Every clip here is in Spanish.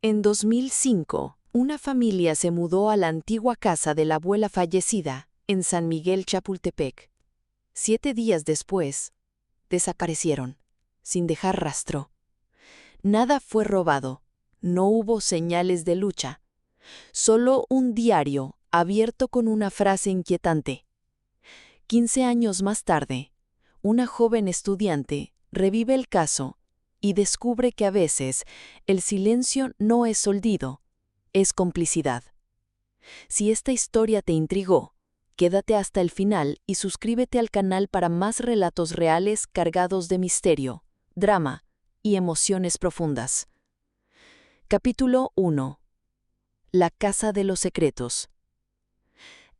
En 2005, una familia se mudó a la antigua casa de la abuela fallecida, en San Miguel Chapultepec. 7 días después, desaparecieron, sin dejar rastro. Nada fue robado, no hubo señales de lucha, solo un diario abierto con una frase inquietante. 15 años más tarde, una joven estudiante revive el caso y descubre que a veces el silencio no es olvido, es complicidad. Si esta historia te intrigó, quédate hasta el final y suscríbete al canal para más relatos reales cargados de misterio, drama y emociones profundas. Capítulo 1. La Casa de los Secretos.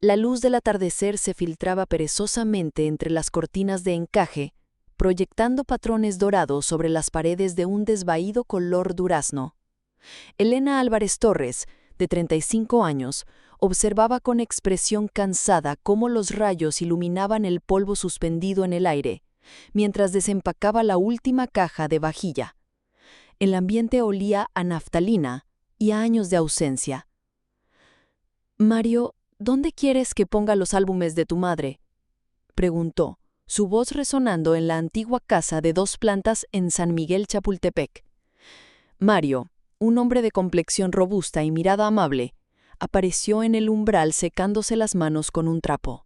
La luz del atardecer se filtraba perezosamente entre las cortinas de encaje, proyectando patrones dorados sobre las paredes de un desvaído color durazno. Elena Álvarez Torres, de 35 años, observaba con expresión cansada cómo los rayos iluminaban el polvo suspendido en el aire, mientras desempacaba la última caja de vajilla. El ambiente olía a naftalina y a años de ausencia. «Mario, ¿dónde quieres que ponga los álbumes de tu madre?», preguntó, su voz resonando en la antigua casa de 2 plantas en San Miguel Chapultepec. Mario, un hombre de complexión robusta y mirada amable, apareció en el umbral secándose las manos con un trapo.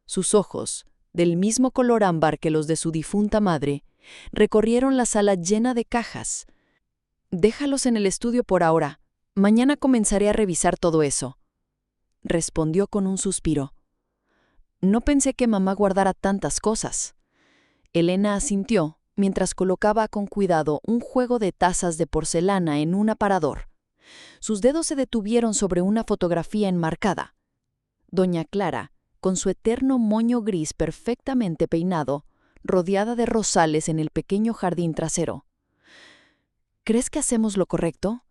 Sus ojos, del mismo color ámbar que los de su difunta madre, recorrieron la sala llena de cajas. «Déjalos en el estudio por ahora. Mañana comenzaré a revisar todo eso», respondió con un suspiro. «No pensé que mamá guardara tantas cosas». Elena asintió mientras colocaba con cuidado un juego de tazas de porcelana en un aparador. Sus dedos se detuvieron sobre una fotografía enmarcada. Doña Clara, con su eterno moño gris perfectamente peinado, rodeada de rosales en el pequeño jardín trasero. «¿Crees que hacemos lo correcto?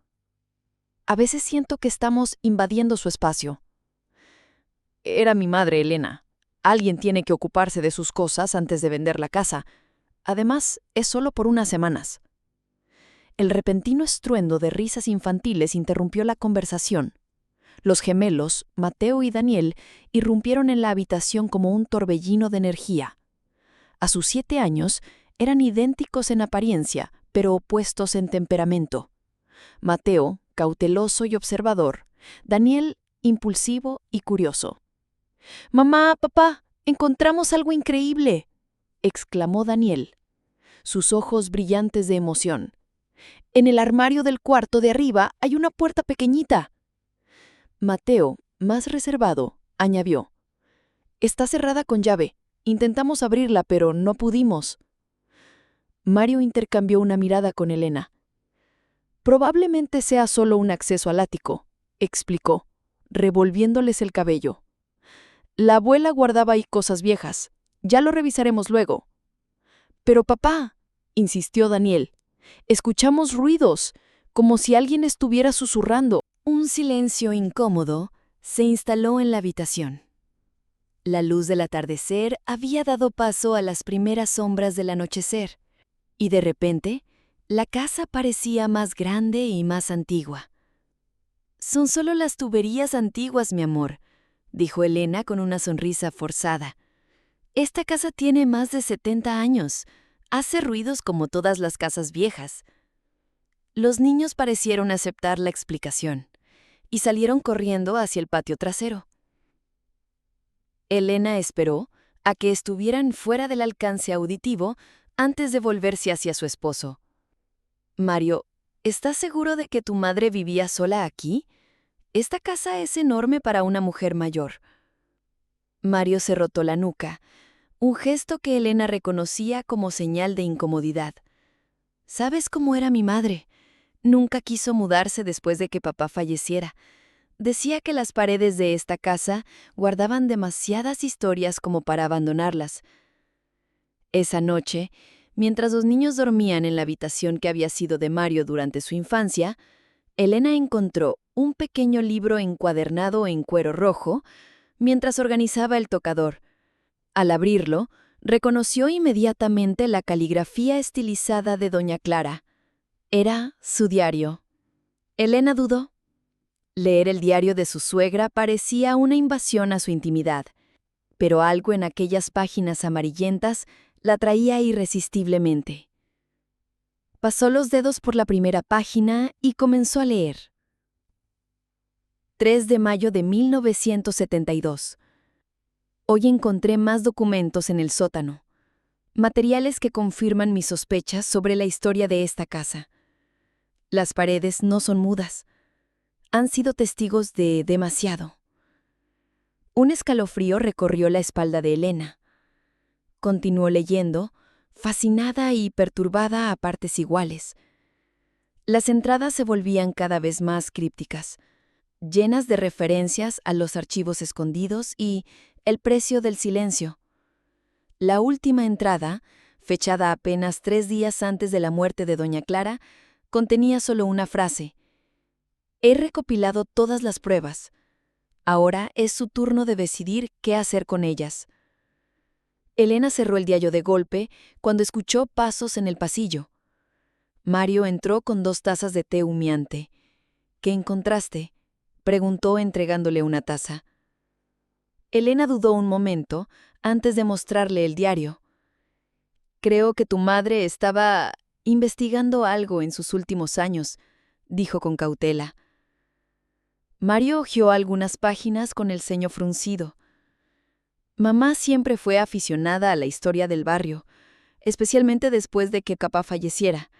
A veces siento que estamos invadiendo su espacio». «Era mi madre, Elena. Alguien tiene que ocuparse de sus cosas antes de vender la casa. Además, es solo por unas semanas». El repentino estruendo de risas infantiles interrumpió la conversación. Los gemelos, Mateo y Daniel, irrumpieron en la habitación como un torbellino de energía. A sus 7 años, eran idénticos en apariencia, pero opuestos en temperamento. Mateo, cauteloso y observador; Daniel, impulsivo y curioso. «Mamá, papá, encontramos algo increíble», exclamó Daniel, sus ojos brillantes de emoción. «En el armario del cuarto de arriba hay una puerta pequeñita». Mateo, más reservado, añadió: «Está cerrada con llave. Intentamos abrirla, pero no pudimos». Mario intercambió una mirada con Elena. «Probablemente sea solo un acceso al ático», explicó, revolviéndoles el cabello. «La abuela guardaba ahí cosas viejas. Ya lo revisaremos luego». «Pero papá», insistió Daniel, «escuchamos ruidos, como si alguien estuviera susurrando». Un silencio incómodo se instaló en la habitación. La luz del atardecer había dado paso a las primeras sombras del anochecer, y de repente, la casa parecía más grande y más antigua. «Son solo las tuberías antiguas, mi amor», dijo Elena con una sonrisa forzada. «Esta casa tiene más de 70 años. Hace ruidos como todas las casas viejas». Los niños parecieron aceptar la explicación y salieron corriendo hacia el patio trasero. Elena esperó a que estuvieran fuera del alcance auditivo antes de volverse hacia su esposo. «Mario, ¿estás seguro de que tu madre vivía sola aquí? Esta casa es enorme para una mujer mayor». Mario se rotó la nuca, un gesto que Elena reconocía como señal de incomodidad. «¿Sabes cómo era mi madre? Nunca quiso mudarse después de que papá falleciera. Decía que las paredes de esta casa guardaban demasiadas historias como para abandonarlas». Esa noche, mientras los niños dormían en la habitación que había sido de Mario durante su infancia, Elena encontró un pequeño libro encuadernado en cuero rojo mientras organizaba el tocador. Al abrirlo, reconoció inmediatamente la caligrafía estilizada de Doña Clara. Era su diario. Elena dudó. Leer el diario de su suegra parecía una invasión a su intimidad, pero algo en aquellas páginas amarillentas la atraía irresistiblemente. Pasó los dedos por la primera página y comenzó a leer. 3 de mayo de 1972. Hoy encontré más documentos en el sótano. Materiales que confirman mis sospechas sobre la historia de esta casa. Las paredes no son mudas. Han sido testigos de demasiado. Un escalofrío recorrió la espalda de Elena. Continuó leyendo, fascinada y perturbada a partes iguales. Las entradas se volvían cada vez más crípticas, llenas de referencias a los archivos escondidos y el precio del silencio. La última entrada, fechada apenas 3 días antes de la muerte de doña Clara, contenía solo una frase: «He recopilado todas las pruebas. Ahora es su turno de decidir qué hacer con ellas». Elena cerró el diario de golpe cuando escuchó pasos en el pasillo. Mario entró con 2 tazas de té humeante. «¿Qué encontraste?», preguntó entregándole una taza. Elena dudó un momento antes de mostrarle el diario. «Creo que tu madre estaba investigando algo en sus últimos años», dijo con cautela. Mario hojeó algunas páginas con el ceño fruncido. Mamá siempre fue aficionada a la historia del barrio, especialmente después de que papá falleciera.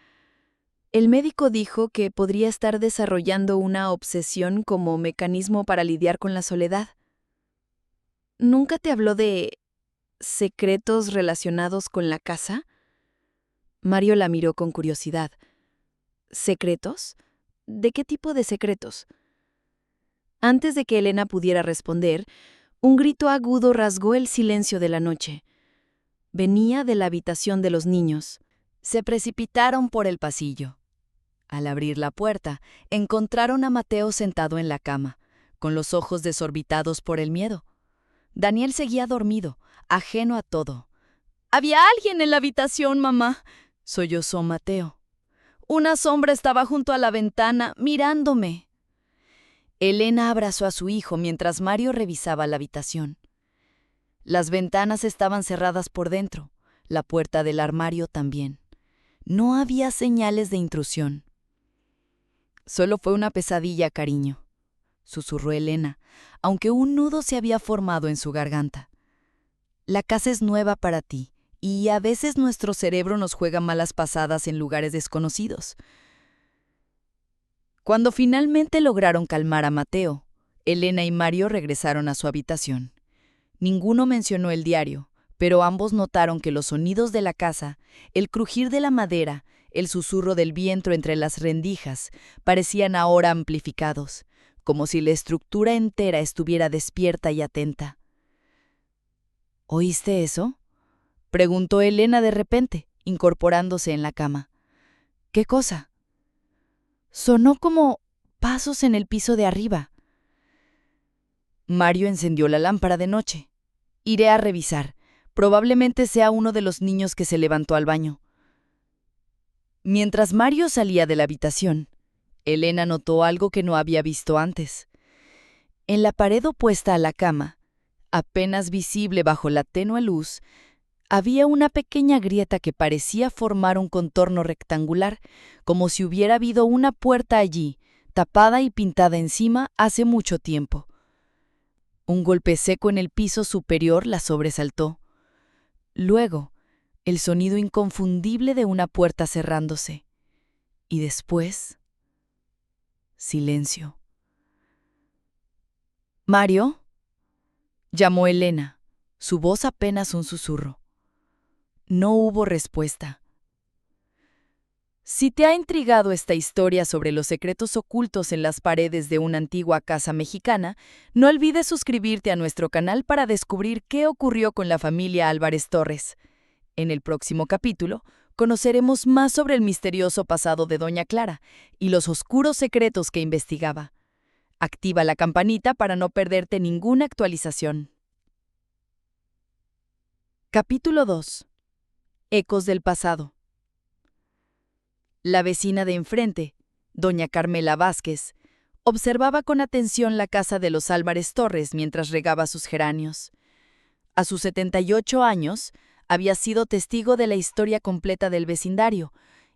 El médico dijo que podría estar desarrollando una obsesión como mecanismo para lidiar con la soledad. ¿Nunca te habló de secretos relacionados con la casa? Mario la miró con curiosidad. ¿Secretos? ¿De qué tipo de secretos? Antes de que Elena pudiera responder, un grito agudo rasgó el silencio de la noche. Venía de la habitación de los niños. Se precipitaron por el pasillo. Al abrir la puerta, encontraron a Mateo sentado en la cama, con los ojos desorbitados por el miedo. Daniel seguía dormido, ajeno a todo. «Había alguien en la habitación, mamá», sollozó Mateo. «Una sombra estaba junto a la ventana, mirándome». Elena abrazó a su hijo mientras Mario revisaba la habitación. Las ventanas estaban cerradas por dentro, la puerta del armario también. No había señales de intrusión. «Solo fue una pesadilla, cariño», susurró Elena, aunque un nudo se había formado en su garganta. «La casa es nueva para ti, y a veces nuestro cerebro nos juega malas pasadas en lugares desconocidos». Cuando finalmente lograron calmar a Mateo, Elena y Mario regresaron a su habitación. Ninguno mencionó el diario, pero ambos notaron que los sonidos de la casa, el crujir de la madera, el susurro del viento entre las rendijas, parecían ahora amplificados, como si la estructura entera estuviera despierta y atenta. «¿Oíste eso?», preguntó Elena de repente, incorporándose en la cama. «¿Qué cosa?». «Sonó como pasos en el piso de arriba». Mario encendió la lámpara de noche. «Iré a revisar. Probablemente sea uno de los niños que se levantó al baño». Mientras Mario salía de la habitación, Elena notó algo que no había visto antes. En la pared opuesta a la cama, apenas visible bajo la tenue luz, había una pequeña grieta que parecía formar un contorno rectangular, como si hubiera habido una puerta allí, tapada y pintada encima hace mucho tiempo. Un golpe seco en el piso superior la sobresaltó. Luego, el sonido inconfundible de una puerta cerrándose. Y después, silencio. «¿Mario?», llamó Elena, su voz apenas un susurro. No hubo respuesta. Si te ha intrigado esta historia sobre los secretos ocultos en las paredes de una antigua casa mexicana, no olvides suscribirte a nuestro canal para descubrir qué ocurrió con la familia Álvarez Torres. En el próximo capítulo, conoceremos más sobre el misterioso pasado de doña Clara y los oscuros secretos que investigaba. Activa la campanita para no perderte ninguna actualización. Capítulo 2. Ecos del pasado. La vecina de enfrente, Doña Carmela Vázquez observaba con atención la casa de los Álvarez Torres mientras regaba sus geranios. A sus 78 años, había sido testigo de la historia completa del vecindario,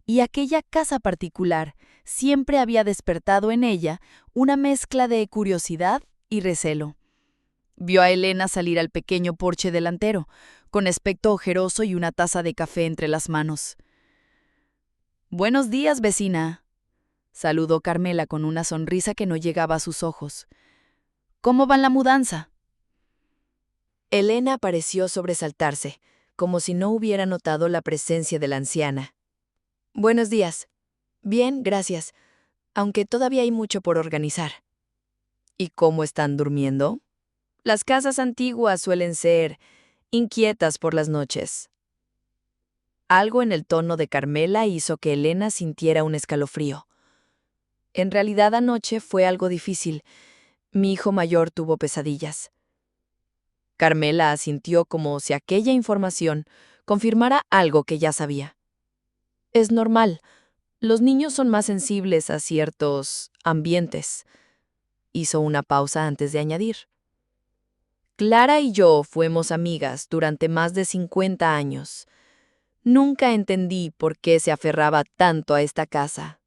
y aquella casa particular siempre había despertado en ella una mezcla de curiosidad y recelo. Vio a Elena salir al pequeño porche delantero, con aspecto ojeroso y una taza de café entre las manos. «Buenos días, vecina», saludó Carmela con una sonrisa que no llegaba a sus ojos. «¿Cómo va la mudanza?» Elena pareció sobresaltarse, como si no hubiera notado la presencia de la anciana. «Buenos días. Bien, gracias, aunque todavía hay mucho por organizar». «¿Y cómo están durmiendo?» «Las casas antiguas suelen ser inquietas por las noches». Algo en el tono de Carmela hizo que Elena sintiera un escalofrío. «En realidad anoche fue algo difícil. Mi hijo mayor tuvo pesadillas». Carmela asintió como si aquella información confirmara algo que ya sabía. «Es normal. Los niños son más sensibles a ciertos ambientes». Hizo una pausa antes de añadir. «Clara y yo fuimos amigas durante más de 50 años. Nunca entendí por qué se aferraba tanto a esta casa».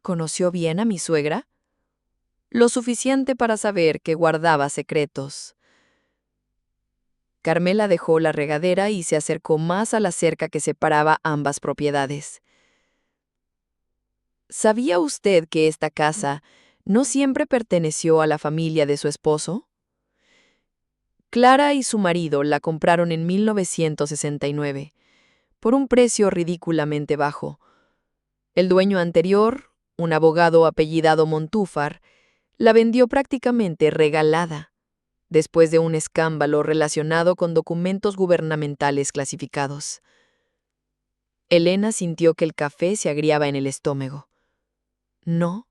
«¿Conoció bien a mi suegra?» «Lo suficiente para saber que guardaba secretos». Carmela dejó la regadera y se acercó más a la cerca que separaba ambas propiedades. ¿Sabía usted que esta casa no siempre perteneció a la familia de su esposo? Clara y su marido la compraron en 1969, por un precio ridículamente bajo. El dueño anterior, un abogado apellidado Montúfar, la vendió prácticamente regalada, después de un escándalo relacionado con documentos gubernamentales clasificados. Elena sintió que el café se agriaba en el estómago. No,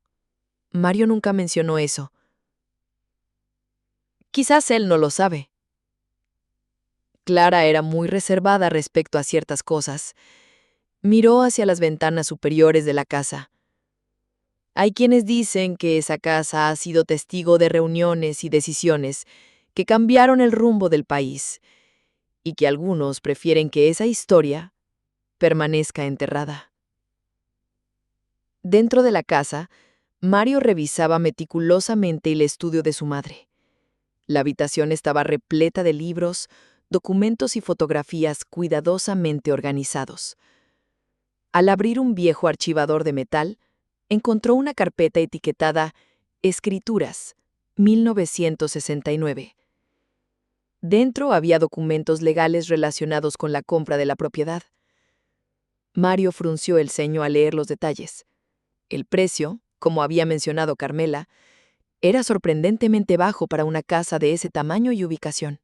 Mario nunca mencionó eso. Quizás él no lo sabe. Clara era muy reservada respecto a ciertas cosas. Miró hacia las ventanas superiores de la casa. Hay quienes dicen que esa casa ha sido testigo de reuniones y decisiones que cambiaron el rumbo del país, y que algunos prefieren que esa historia permanezca enterrada. Dentro de la casa, Mario revisaba meticulosamente el estudio de su madre. La habitación estaba repleta de libros, documentos y fotografías cuidadosamente organizados. Al abrir un viejo archivador de metal, encontró una carpeta etiquetada Escrituras, 1969. Dentro había documentos legales relacionados con la compra de la propiedad. Mario frunció el ceño al leer los detalles. El precio, como había mencionado Carmela, era sorprendentemente bajo para una casa de ese tamaño y ubicación.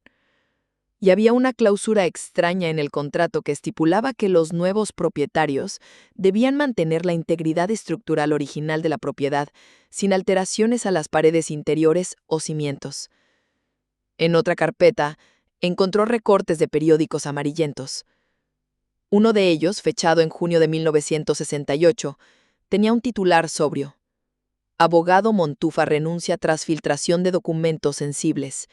Y había una cláusula extraña en el contrato que estipulaba que los nuevos propietarios debían mantener la integridad estructural original de la propiedad, sin alteraciones a las paredes interiores o cimientos. En otra carpeta, encontró recortes de periódicos amarillentos. Uno de ellos, fechado en junio de 1968, tenía un titular sobrio: Abogado Montúfar renuncia tras filtración de documentos sensibles.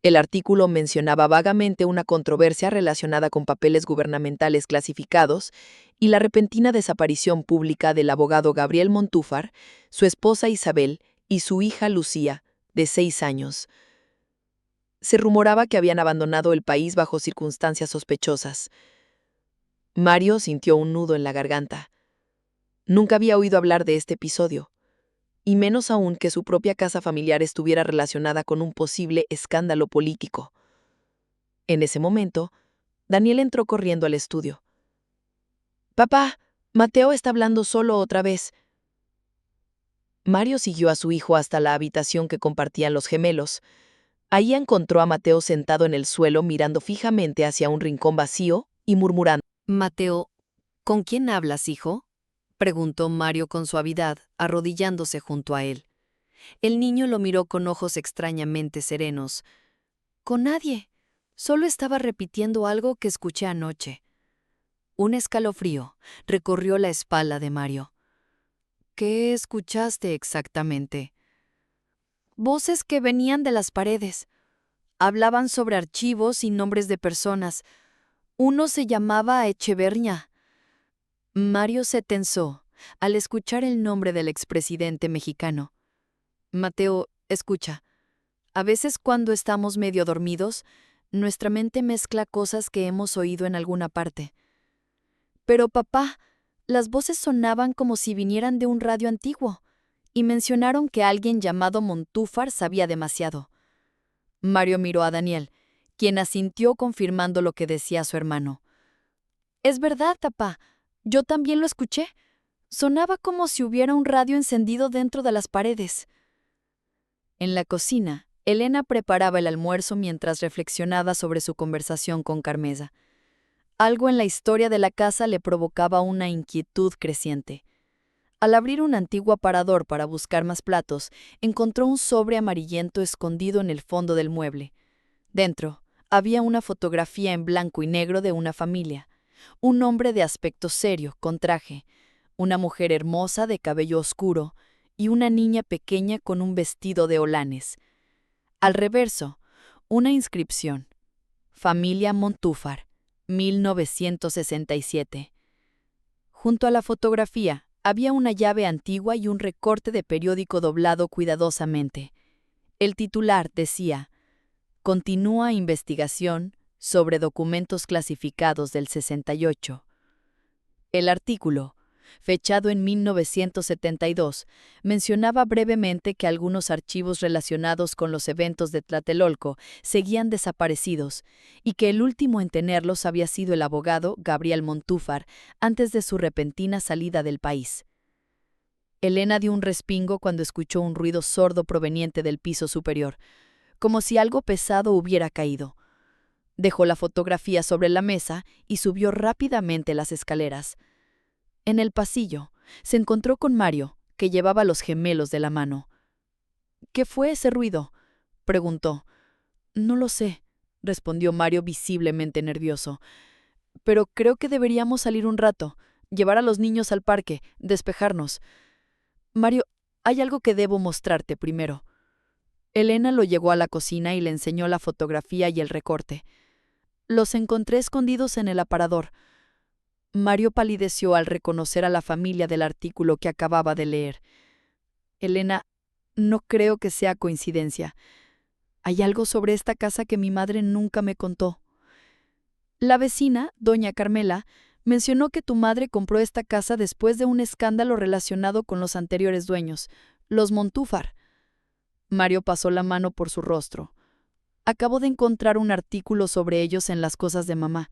El artículo mencionaba vagamente una controversia relacionada con papeles gubernamentales clasificados y la repentina desaparición pública del abogado Gabriel Montúfar, su esposa Isabel y su hija Lucía, de 6 años. Se rumoraba que habían abandonado el país bajo circunstancias sospechosas. Mario sintió un nudo en la garganta. Nunca había oído hablar de este episodio, y menos aún que su propia casa familiar estuviera relacionada con un posible escándalo político. En ese momento, Daniel entró corriendo al estudio. «Papá, Mateo está hablando solo otra vez». Mario siguió a su hijo hasta la habitación que compartían los gemelos. Ahí encontró a Mateo sentado en el suelo mirando fijamente hacia un rincón vacío y murmurando. «Mateo, ¿con quién hablas, hijo?», preguntó Mario con suavidad, arrodillándose junto a él. El niño lo miró con ojos extrañamente serenos. «Con nadie. Solo estaba repitiendo algo que escuché anoche». Un escalofrío recorrió la espalda de Mario. ¿Qué escuchaste exactamente? Voces que venían de las paredes. Hablaban sobre archivos y nombres de personas. Uno se llamaba Echeverría. Mario se tensó al escuchar el nombre del expresidente mexicano. Mateo, escucha. A veces cuando estamos medio dormidos, nuestra mente mezcla cosas que hemos oído en alguna parte. Pero papá, las voces sonaban como si vinieran de un radio antiguo, y mencionaron que alguien llamado Montúfar sabía demasiado. Mario miró a Daniel, quien asintió confirmando lo que decía su hermano. Es verdad, papá. Yo también lo escuché. Sonaba como si hubiera un radio encendido dentro de las paredes. En la cocina, Elena preparaba el almuerzo mientras reflexionaba sobre su conversación con Carmesa. Algo en la historia de la casa le provocaba una inquietud creciente. Al abrir un antiguo aparador para buscar más platos, encontró un sobre amarillento escondido en el fondo del mueble. Dentro, había una fotografía en blanco y negro de una familia. Un hombre de aspecto serio, con traje, una mujer hermosa de cabello oscuro y una niña pequeña con un vestido de holanes. Al reverso, una inscripción. Familia Montúfar, 1967. Junto a la fotografía, había una llave antigua y un recorte de periódico doblado cuidadosamente. El titular decía: Continúa investigación sobre documentos clasificados del 68. El artículo, fechado en 1972, mencionaba brevemente que algunos archivos relacionados con los eventos de Tlatelolco seguían desaparecidos y que el último en tenerlos había sido el abogado Gabriel Montúfar antes de su repentina salida del país. Elena dio un respingo cuando escuchó un ruido sordo proveniente del piso superior, como si algo pesado hubiera caído. Dejó la fotografía sobre la mesa y subió rápidamente las escaleras. En el pasillo, se encontró con Mario, que llevaba los gemelos de la mano. ¿Qué fue ese ruido?, preguntó. No lo sé, respondió Mario visiblemente nervioso. Pero creo que deberíamos salir un rato, llevar a los niños al parque, despejarnos. Mario, hay algo que debo mostrarte primero. Elena lo llevó a la cocina y le enseñó la fotografía y el recorte. Los encontré escondidos en el aparador. Mario palideció al reconocer a la familia del artículo que acababa de leer. Elena, no creo que sea coincidencia. Hay algo sobre esta casa que mi madre nunca me contó. La vecina, doña Carmela, mencionó que tu madre compró esta casa después de un escándalo relacionado con los anteriores dueños, los Montúfar. Mario pasó la mano por su rostro. Acabo de encontrar un artículo sobre ellos en las cosas de mamá.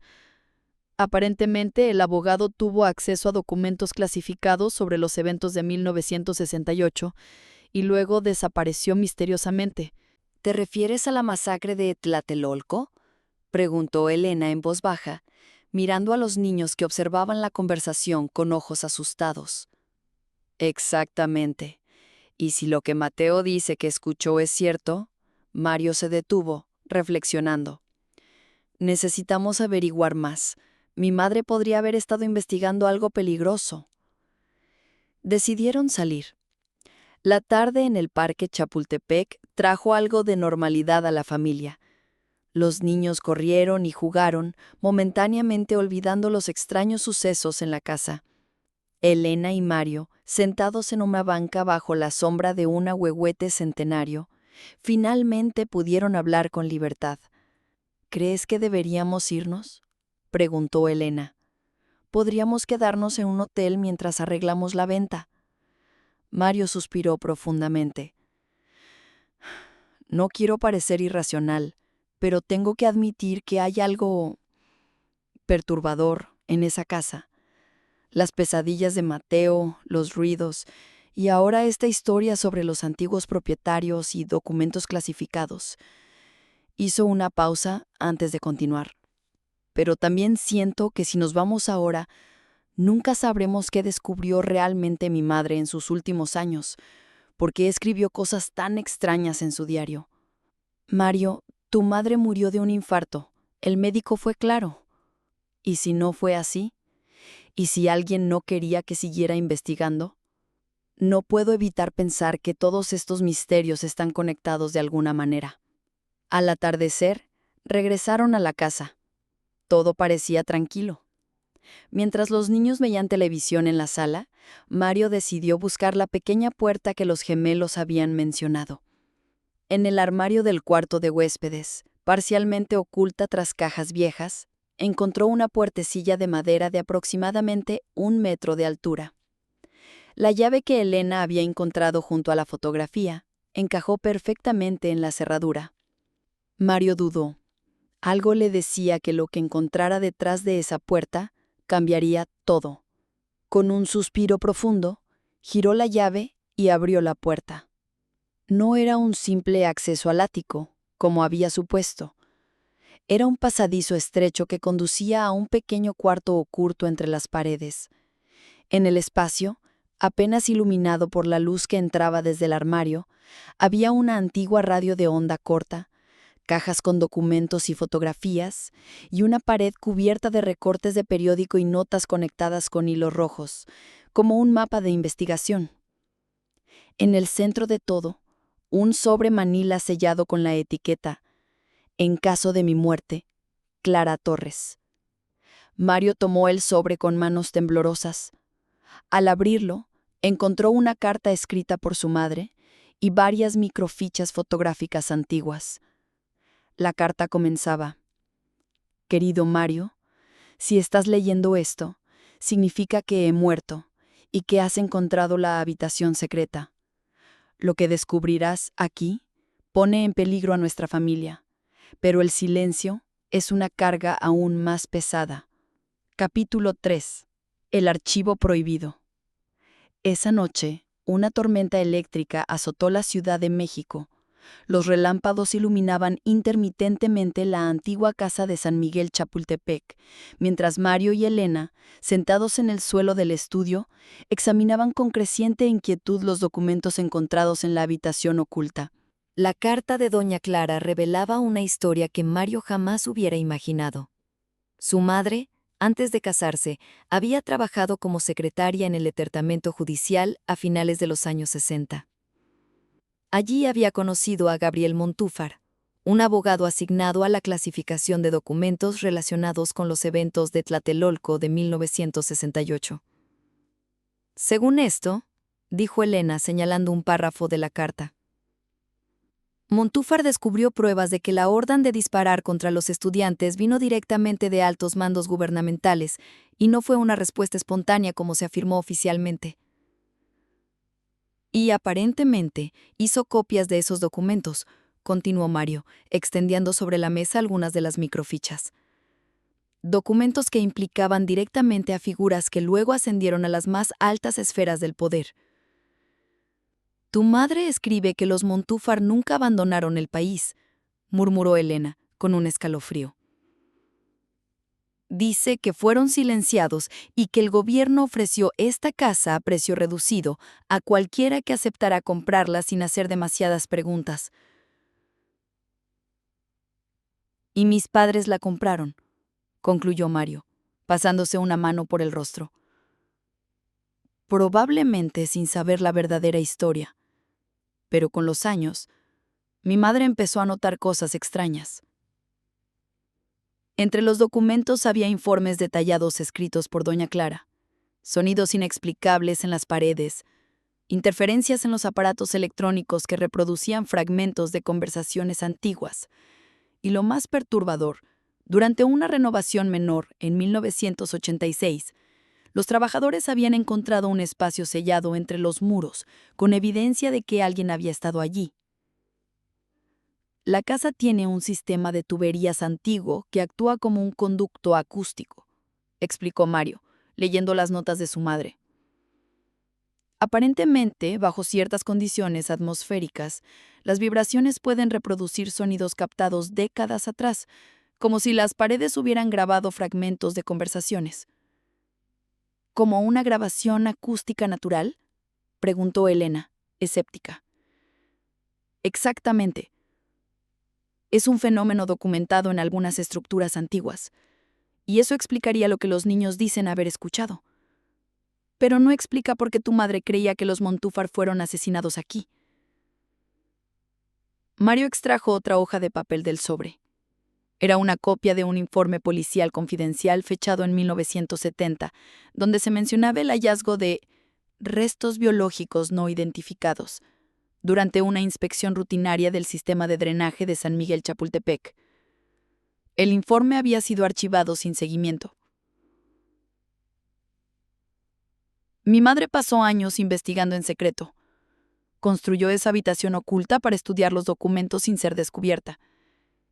Aparentemente, el abogado tuvo acceso a documentos clasificados sobre los eventos de 1968 y luego desapareció misteriosamente. ¿Te refieres a la masacre de Tlatelolco?, preguntó Elena en voz baja, mirando a los niños que observaban la conversación con ojos asustados. Exactamente. Y si lo que Mateo dice que escuchó es cierto, Mario se detuvo, reflexionando. Necesitamos averiguar más. Mi madre podría haber estado investigando algo peligroso. Decidieron salir. La tarde en el Parque Chapultepec trajo algo de normalidad a la familia. Los niños corrieron y jugaron, momentáneamente olvidando los extraños sucesos en la casa. Elena y Mario, sentados en una banca bajo la sombra de un ahuehuete centenario, finalmente pudieron hablar con libertad. ¿Crees que deberíamos irnos?, preguntó Elena. Podríamos quedarnos en un hotel mientras arreglamos la venta. Mario suspiró profundamente. No quiero parecer irracional, pero tengo que admitir que hay algo perturbador en esa casa. Las pesadillas de Mateo, los ruidos, y ahora esta historia sobre los antiguos propietarios y documentos clasificados. Hizo una pausa antes de continuar. Pero también siento que si nos vamos ahora, nunca sabremos qué descubrió realmente mi madre en sus últimos años, porque escribió cosas tan extrañas en su diario. Mario, tu madre murió de un infarto. El médico fue claro. ¿Y si no fue así? ¿Y si alguien no quería que siguiera investigando? No puedo evitar pensar que todos estos misterios están conectados de alguna manera. Al atardecer, regresaron a la casa. Todo parecía tranquilo. Mientras los niños veían televisión en la sala, Mario decidió buscar la pequeña puerta que los gemelos habían mencionado. En el armario del cuarto de huéspedes, parcialmente oculta tras cajas viejas, encontró una puertecilla de madera de aproximadamente 1 metro de altura. La llave que Elena había encontrado junto a la fotografía encajó perfectamente en la cerradura. Mario dudó. Algo le decía que lo que encontrara detrás de esa puerta cambiaría todo. Con un suspiro profundo, giró la llave y abrió la puerta. No era un simple acceso al ático, como había supuesto. Era un pasadizo estrecho que conducía a un pequeño cuarto oculto entre las paredes. En el espacio, apenas iluminado por la luz que entraba desde el armario, había una antigua radio de onda corta, cajas con documentos y fotografías, y una pared cubierta de recortes de periódico y notas conectadas con hilos rojos, como un mapa de investigación. En el centro de todo, un sobre manila sellado con la etiqueta «En caso de mi muerte, Clara Torres». Mario tomó el sobre con manos temblorosas. Al abrirlo, encontró una carta escrita por su madre y varias microfichas fotográficas antiguas. La carta comenzaba: «Querido Mario, si estás leyendo esto, significa que he muerto y que has encontrado la habitación secreta. Lo que descubrirás aquí pone en peligro a nuestra familia, pero el silencio es una carga aún más pesada». Capítulo 3. El archivo prohibido. Esa noche, una tormenta eléctrica azotó la Ciudad de México. Los relámpagos iluminaban intermitentemente la antigua casa de San Miguel Chapultepec, mientras Mario y Elena, sentados en el suelo del estudio, examinaban con creciente inquietud los documentos encontrados en la habitación oculta. La carta de doña Clara revelaba una historia que Mario jamás hubiera imaginado. Su madre, antes de casarse, había trabajado como secretaria en el departamento judicial a finales de los años 60. Allí había conocido a Gabriel Montúfar, un abogado asignado a la clasificación de documentos relacionados con los eventos de Tlatelolco de 1968. Según esto, dijo Elena señalando un párrafo de la carta, Montúfar descubrió pruebas de que la orden de disparar contra los estudiantes vino directamente de altos mandos gubernamentales y no fue una respuesta espontánea como se afirmó oficialmente. Y aparentemente hizo copias de esos documentos, continuó Mario, extendiendo sobre la mesa algunas de las microfichas. Documentos que implicaban directamente a figuras que luego ascendieron a las más altas esferas del poder. Tu madre escribe que los Montúfar nunca abandonaron el país, murmuró Elena, con un escalofrío. Dice que fueron silenciados y que el gobierno ofreció esta casa a precio reducido a cualquiera que aceptara comprarla sin hacer demasiadas preguntas. Y mis padres la compraron, concluyó Mario, pasándose una mano por el rostro. Probablemente sin saber la verdadera historia. Pero con los años, mi madre empezó a notar cosas extrañas. Entre los documentos había informes detallados escritos por doña Clara, sonidos inexplicables en las paredes, interferencias en los aparatos electrónicos que reproducían fragmentos de conversaciones antiguas, y lo más perturbador, durante una renovación menor en 1986, los trabajadores habían encontrado un espacio sellado entre los muros, con evidencia de que alguien había estado allí. La casa tiene un sistema de tuberías antiguo que actúa como un conducto acústico, explicó Mario, leyendo las notas de su madre. Aparentemente, bajo ciertas condiciones atmosféricas, las vibraciones pueden reproducir sonidos captados décadas atrás, como si las paredes hubieran grabado fragmentos de conversaciones. ¿Como una grabación acústica natural?, preguntó Elena, escéptica. Exactamente. Es un fenómeno documentado en algunas estructuras antiguas, y eso explicaría lo que los niños dicen haber escuchado. pero no explica por qué tu madre creía que los Montúfar fueron asesinados aquí. Mario extrajo otra hoja de papel del sobre. Era una copia de un informe policial confidencial fechado en 1970, donde se mencionaba el hallazgo de restos biológicos no identificados durante una inspección rutinaria del sistema de drenaje de San Miguel Chapultepec. El informe había sido archivado sin seguimiento. Mi madre pasó años investigando en secreto. Construyó esa habitación oculta para estudiar los documentos sin ser descubierta.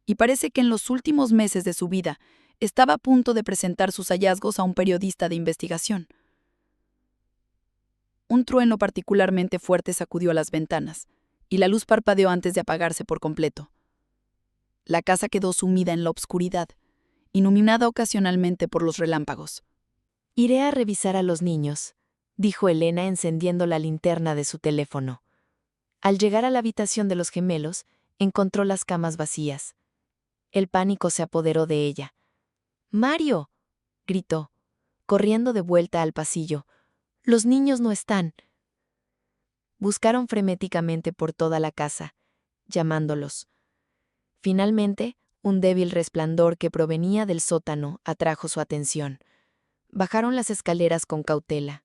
Y parece que en los últimos meses de su vida estaba a punto de presentar sus hallazgos a un periodista de investigación. Un trueno particularmente fuerte sacudió las ventanas, y la luz parpadeó antes de apagarse por completo. La casa quedó sumida en la obscuridad, iluminada ocasionalmente por los relámpagos. Iré a revisar a los niños, dijo Elena encendiendo la linterna de su teléfono. Al llegar a la habitación de los gemelos, encontró las camas vacías. El pánico se apoderó de ella. ¡Mario!, gritó, corriendo de vuelta al pasillo. «Los niños no están». Buscaron frenéticamente por toda la casa, llamándolos. Finalmente, un débil resplandor que provenía del sótano atrajo su atención. Bajaron las escaleras con cautela.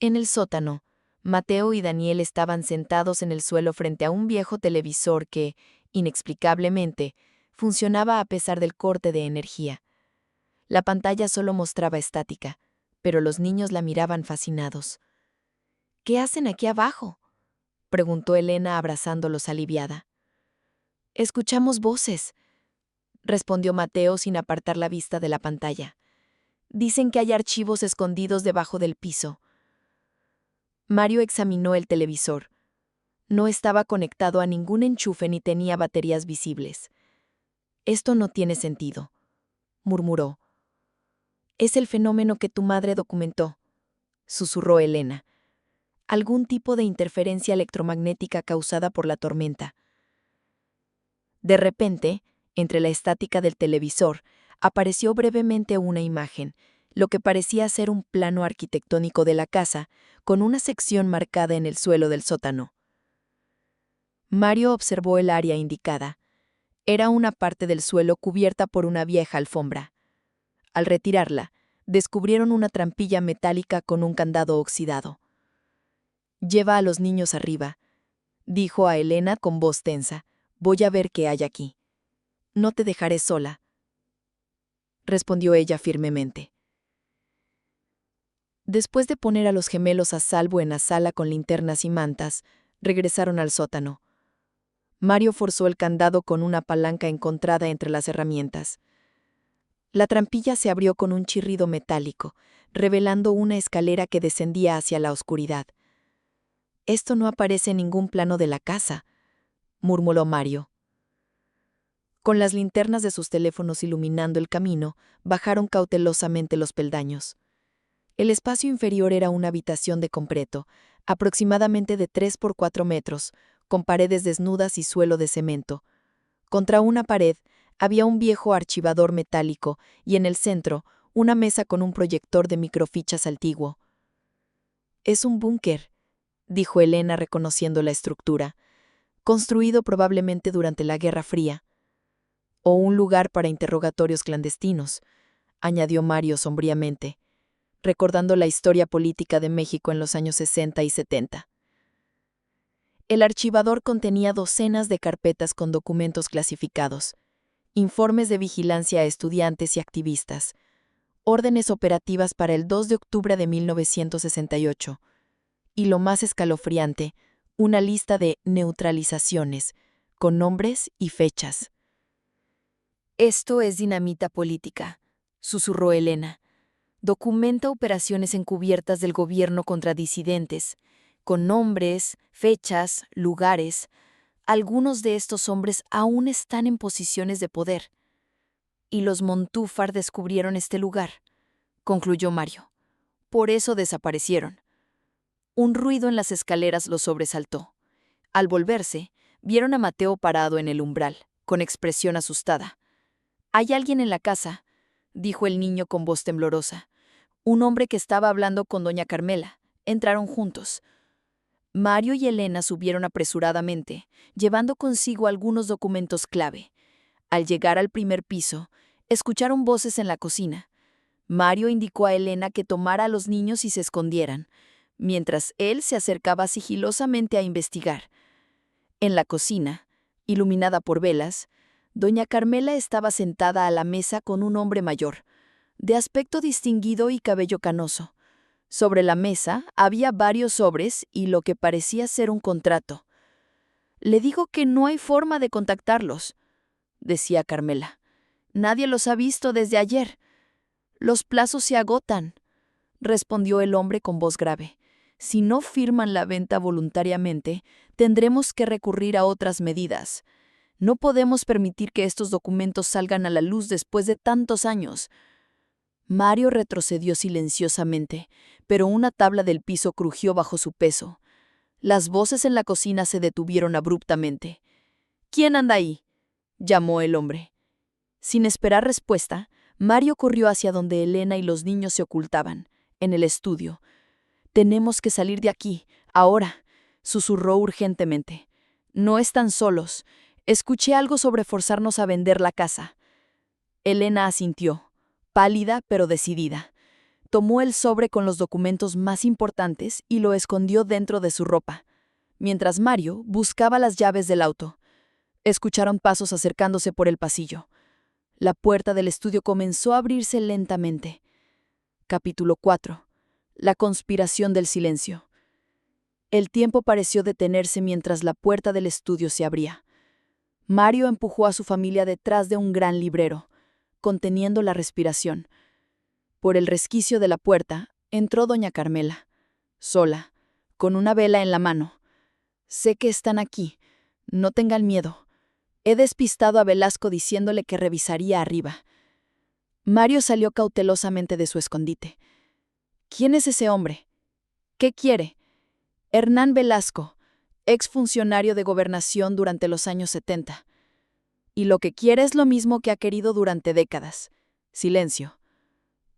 En el sótano, Mateo y Daniel estaban sentados en el suelo frente a un viejo televisor que, inexplicablemente, funcionaba a pesar del corte de energía. La pantalla solo mostraba estática, pero los niños la miraban fascinados. «¿Qué hacen aquí abajo?», preguntó Elena abrazándolos aliviada. «Escuchamos voces», respondió Mateo sin apartar la vista de la pantalla. «Dicen que hay archivos escondidos debajo del piso». Mario examinó el televisor. No estaba conectado a ningún enchufe ni tenía baterías visibles. «Esto no tiene sentido», murmuró. «Es el fenómeno que tu madre documentó», susurró Elena. «Algún tipo de interferencia electromagnética causada por la tormenta». De repente, entre la estática del televisor, apareció brevemente una imagen, lo que parecía ser un plano arquitectónico de la casa, con una sección marcada en el suelo del sótano. Mario observó el área indicada. Era una parte del suelo cubierta por una vieja alfombra. Al retirarla, descubrieron una trampilla metálica con un candado oxidado. «Lleva a los niños arriba», dijo a Elena con voz tensa. «Voy a ver qué hay aquí». «No te dejaré sola», respondió ella firmemente. Después de poner a los gemelos a salvo en la sala con linternas y mantas, regresaron al sótano. Mario forzó el candado con una palanca encontrada entre las herramientas. La trampilla se abrió con un chirrido metálico, revelando una escalera que descendía hacia la oscuridad. «Esto no aparece en ningún plano de la casa», murmuró Mario. Con las linternas de sus teléfonos iluminando el camino, bajaron cautelosamente los peldaños. El espacio inferior era una habitación de concreto, aproximadamente de 3 por 4 metros, con paredes desnudas y suelo de cemento. Contra una pared había un viejo archivador metálico y en el centro una mesa con un proyector de microfichas antiguo. «Es un búnker», dijo Elena reconociendo la estructura, «construido probablemente durante la Guerra Fría». «O un lugar para interrogatorios clandestinos», añadió Mario sombríamente, recordando la historia política de México en los años 60 y 70. El archivador contenía docenas de carpetas con documentos clasificados, informes de vigilancia a estudiantes y activistas, órdenes operativas para el 2 de octubre de 1968, y lo más escalofriante, una lista de neutralizaciones, con nombres y fechas. «Esto es dinamita política», susurró Elena. «Documenta operaciones encubiertas del gobierno contra disidentes, con nombres, fechas, lugares. Algunos de estos hombres aún están en posiciones de poder. Y los Montúfar descubrieron este lugar», concluyó Mario. «Por eso desaparecieron». Un ruido en las escaleras los sobresaltó. Al volverse, vieron a Mateo parado en el umbral, con expresión asustada. «Hay alguien en la casa», dijo el niño con voz temblorosa. un hombre que estaba hablando con doña Carmela. Entraron juntos. Mario y Elena subieron apresuradamente, llevando consigo algunos documentos clave. Al llegar al primer piso, escucharon voces en la cocina. Mario indicó a Elena que tomara a los niños y se escondieran, mientras él se acercaba sigilosamente a investigar. En la cocina, iluminada por velas, doña Carmela estaba sentada a la mesa con un hombre mayor, de aspecto distinguido y cabello canoso. Sobre la mesa había varios sobres y lo que parecía ser un contrato. «Le digo que no hay forma de contactarlos», decía Carmela. «Nadie los ha visto desde ayer. Los plazos se agotan», respondió el hombre con voz grave. «Si no firman la venta voluntariamente, tendremos que recurrir a otras medidas. No podemos permitir que estos documentos salgan a la luz después de tantos años». Mario retrocedió silenciosamente, pero una tabla del piso crujió bajo su peso. Las voces en la cocina se detuvieron abruptamente. «¿Quién anda ahí?», llamó el hombre. Sin esperar respuesta, Mario corrió hacia donde Elena y los niños se ocultaban, en el estudio. «Tenemos que salir de aquí, ahora», susurró urgentemente. «No están solos. Escuché algo sobre forzarnos a vender la casa». Elena asintió, pálida pero decidida. Tomó el sobre con los documentos más importantes y lo escondió dentro de su ropa, mientras Mario buscaba las llaves del auto. Escucharon pasos acercándose por el pasillo. La puerta del estudio comenzó a abrirse lentamente. Capítulo 4. La conspiración del silencio. El tiempo pareció detenerse mientras la puerta del estudio se abría. Mario empujó a su familia detrás de un gran librero, conteniendo la respiración. Por el resquicio de la puerta entró doña Carmela, sola, con una vela en la mano. «Sé que están aquí. No tengan miedo. He despistado a Velasco diciéndole que revisaría arriba». Mario salió cautelosamente de su escondite. «¿Quién es ese hombre? ¿Qué quiere?» «Hernán Velasco, exfuncionario de gobernación durante los años 70. Y lo que quiere es lo mismo que ha querido durante décadas. Silencio».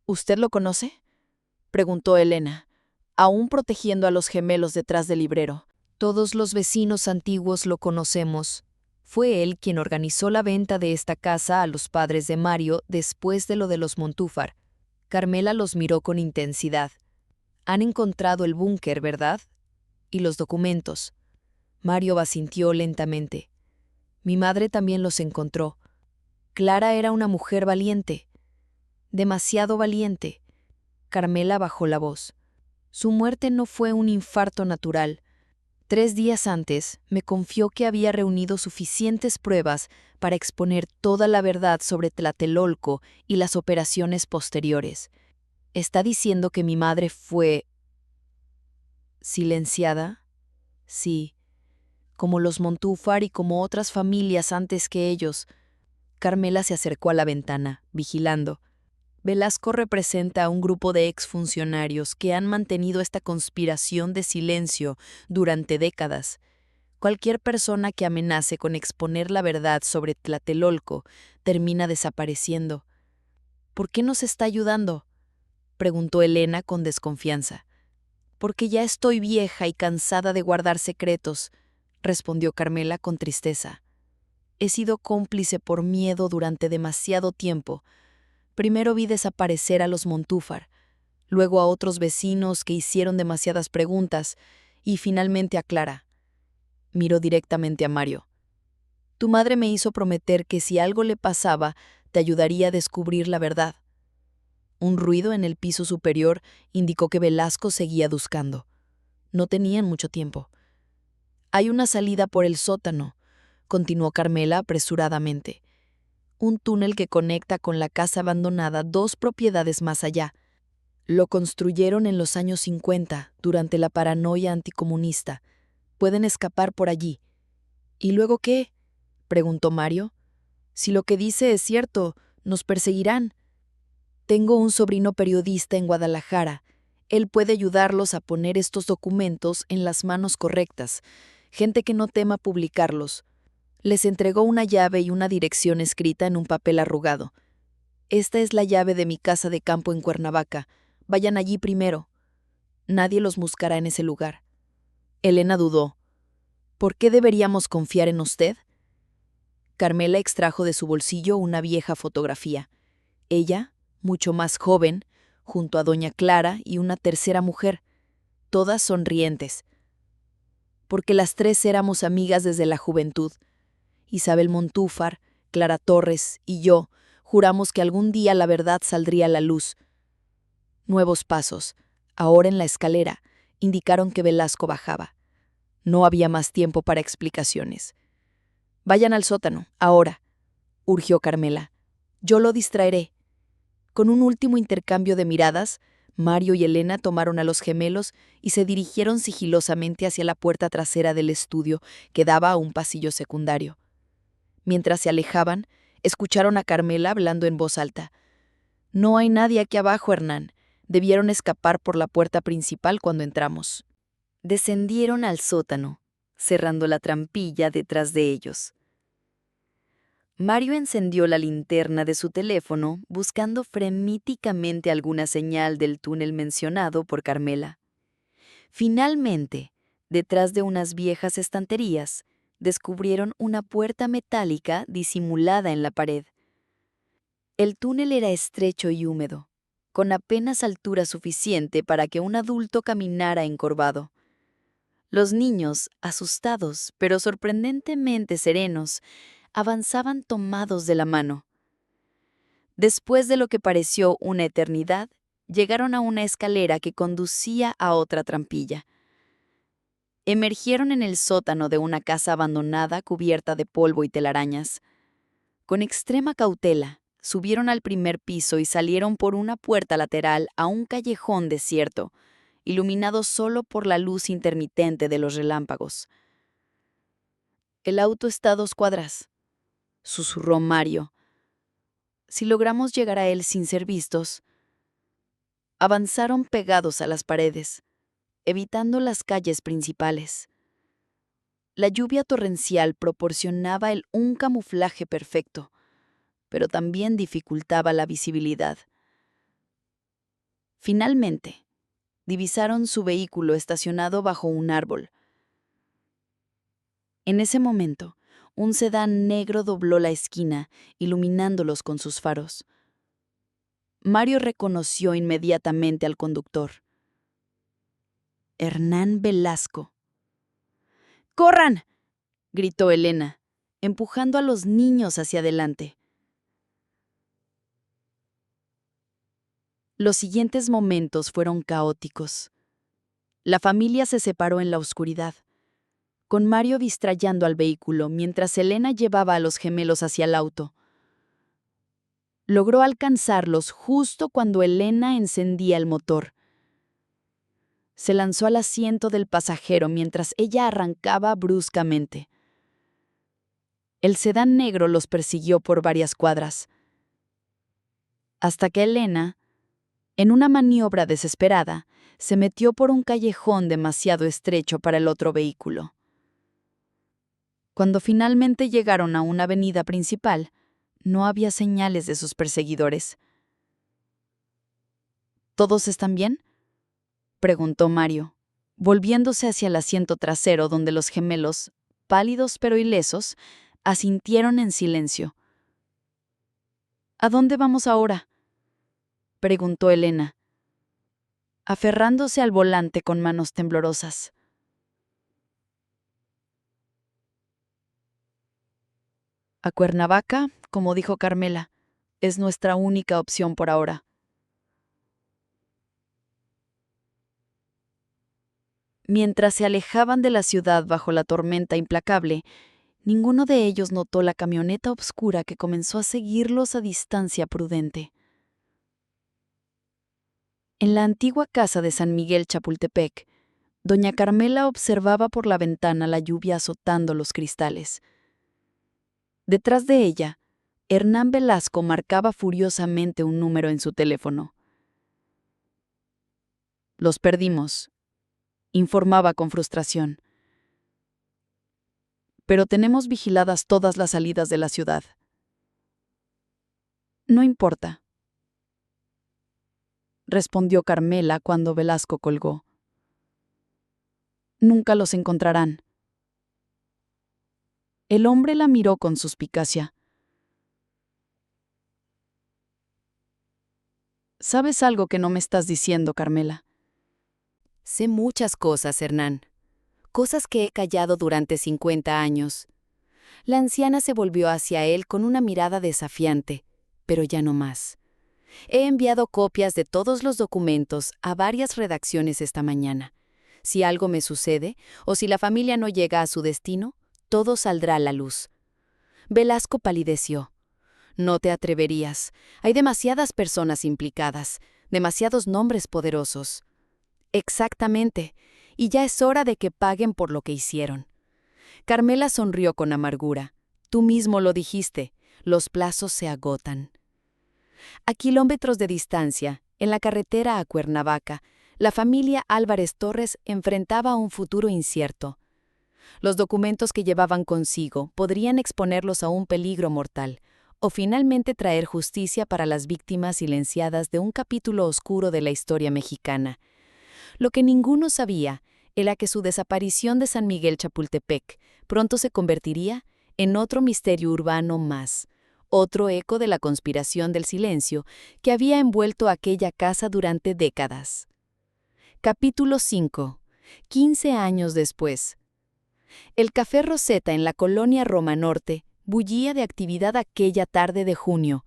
«¿Usted lo conoce?», preguntó Elena, aún protegiendo a los gemelos detrás del librero. Todos los vecinos antiguos lo conocemos. Fue él quien organizó la venta de esta casa a los padres de Mario después de lo de los Montúfar. Carmela los miró con intensidad. «Han encontrado el búnker, ¿verdad? Y los documentos». Mario asintió lentamente. «Mi madre también los encontró. Clara era una mujer valiente. Demasiado valiente». Carmela bajó la voz. «Su muerte no fue un infarto natural. 3 días antes me confió que había reunido suficientes pruebas para exponer toda la verdad sobre Tlatelolco y las operaciones posteriores. ¿Está diciendo que mi madre fue silenciada?». «Sí, como los Montúfar y como otras familias antes que ellos». Carmela se acercó a la ventana, vigilando. «Velasco representa a un grupo de exfuncionarios que han mantenido esta conspiración de silencio durante décadas. Cualquier persona que amenace con exponer la verdad sobre Tlatelolco termina desapareciendo». «¿Por qué nos está ayudando?», preguntó Elena con desconfianza. «Porque ya estoy vieja y cansada de guardar secretos», respondió Carmela con tristeza. «He sido cómplice por miedo durante demasiado tiempo. Primero vi desaparecer a los Montúfar, luego a otros vecinos que hicieron demasiadas preguntas y finalmente a Clara». Miró directamente a Mario. «Tu madre me hizo prometer que si algo le pasaba, te ayudaría a descubrir la verdad». Un ruido en el piso superior indicó que Velasco seguía buscando. No tenían mucho tiempo. «Hay una salida por el sótano», continuó Carmela apresuradamente. «Un túnel que conecta con la casa abandonada 2 propiedades más allá. Lo construyeron en los años 50, durante la paranoia anticomunista. Pueden escapar por allí». «¿Y luego qué?», preguntó Mario. «Si lo que dice es cierto, nos perseguirán». «Tengo un sobrino periodista en Guadalajara. Él puede ayudarlos a poner estos documentos en las manos correctas. Gente que no tema publicarlos». Les entregó una llave y una dirección escrita en un papel arrugado. «Esta es la llave de mi casa de campo en Cuernavaca. Vayan allí primero. Nadie los buscará en ese lugar. Elena dudó. ¿Por qué deberíamos confiar en usted? Carmela extrajo de su bolsillo una vieja fotografía. Ella, mucho más joven, junto a doña Clara y una tercera mujer, todas sonrientes. Porque las tres éramos amigas desde la juventud. Isabel Montúfar, Clara Torres y yo juramos que algún día la verdad saldría a la luz. Nuevos pasos, ahora en la escalera, indicaron que Velasco bajaba. No había más tiempo para explicaciones. Vayan al sótano, ahora, urgió Carmela. Yo lo distraeré. Con un último intercambio de miradas, Mario y Elena tomaron a los gemelos y se dirigieron sigilosamente hacia la puerta trasera del estudio que daba a un pasillo secundario. Mientras se alejaban, escucharon a Carmela hablando en voz alta. No hay nadie aquí abajo, Hernán. Debieron escapar por la puerta principal cuando entramos. Descendieron al sótano, cerrando la trampilla detrás de ellos. Mario encendió la linterna de su teléfono buscando frenéticamente alguna señal del túnel mencionado por Carmela. Finalmente, detrás de unas viejas estanterías, descubrieron una puerta metálica disimulada en la pared. El túnel era estrecho y húmedo, con apenas altura suficiente para que un adulto caminara encorvado. Los niños, asustados pero sorprendentemente serenos, avanzaban tomados de la mano. Después de lo que pareció una eternidad, llegaron a una escalera que conducía a otra trampilla. Emergieron en el sótano de una casa abandonada cubierta de polvo y telarañas. Con extrema cautela, subieron al primer piso y salieron por una puerta lateral a un callejón desierto, iluminado solo por la luz intermitente de los relámpagos. «El auto está a 2 cuadras», susurró Mario. «Si logramos llegar a él sin ser vistos». Avanzaron pegados a las paredes, evitando las calles principales. La lluvia torrencial proporcionaba un camuflaje perfecto, pero también dificultaba la visibilidad. Finalmente, divisaron su vehículo estacionado bajo un árbol. En ese momento, un sedán negro dobló la esquina, iluminándolos con sus faros. Mario reconoció inmediatamente al conductor. Hernán Velasco. ¡Corran!, gritó Elena, empujando a los niños hacia adelante. Los siguientes momentos fueron caóticos. La familia se separó en la oscuridad, con Mario distrayendo al vehículo mientras Elena llevaba a los gemelos hacia el auto. Logró alcanzarlos justo cuando Elena encendía el motor. Se lanzó al asiento del pasajero mientras ella arrancaba bruscamente. El sedán negro los persiguió por varias cuadras, hasta que Elena, en una maniobra desesperada, se metió por un callejón demasiado estrecho para el otro vehículo. Cuando finalmente llegaron a una avenida principal, no había señales de sus perseguidores. ¿Todos están bien?, preguntó Mario, volviéndose hacia el asiento trasero donde los gemelos, pálidos pero ilesos, asintieron en silencio. ¿A dónde vamos ahora?, preguntó Elena, aferrándose al volante con manos temblorosas. A Cuernavaca, como dijo Carmela, es nuestra única opción por ahora. Mientras se alejaban de la ciudad bajo la tormenta implacable, ninguno de ellos notó la camioneta oscura que comenzó a seguirlos a distancia prudente. En la antigua casa de San Miguel Chapultepec, doña Carmela observaba por la ventana la lluvia azotando los cristales. Detrás de ella, Hernán Velasco marcaba furiosamente un número en su teléfono. «Los perdimos», informaba con frustración. «Pero tenemos vigiladas todas las salidas de la ciudad». «No importa», respondió Carmela cuando Velasco colgó. Nunca los encontrarán. El hombre la miró con suspicacia. ¿Sabes algo que no me estás diciendo, Carmela? Sé muchas cosas, Hernán. Cosas que he callado durante 50 años. La anciana se volvió hacia él con una mirada desafiante, pero ya no más. He enviado copias de todos los documentos a varias redacciones esta mañana. Si algo me sucede, o si la familia no llega a su destino, todo saldrá a la luz. Velasco palideció. No te atreverías. Hay demasiadas personas implicadas, demasiados nombres poderosos. Exactamente, y ya es hora de que paguen por lo que hicieron. Carmela sonrió con amargura. Tú mismo lo dijiste, los plazos se agotan. A kilómetros de distancia, en la carretera a Cuernavaca, la familia Álvarez Torres enfrentaba un futuro incierto. Los documentos que llevaban consigo podrían exponerlos a un peligro mortal, o finalmente traer justicia para las víctimas silenciadas de un capítulo oscuro de la historia mexicana. Lo que ninguno sabía era que su desaparición de San Miguel Chapultepec pronto se convertiría en otro misterio urbano más, otro eco de la conspiración del silencio que había envuelto aquella casa durante décadas. Capítulo 5. 15 años después. El Café Rosetta en la colonia Roma Norte bullía de actividad aquella tarde de junio.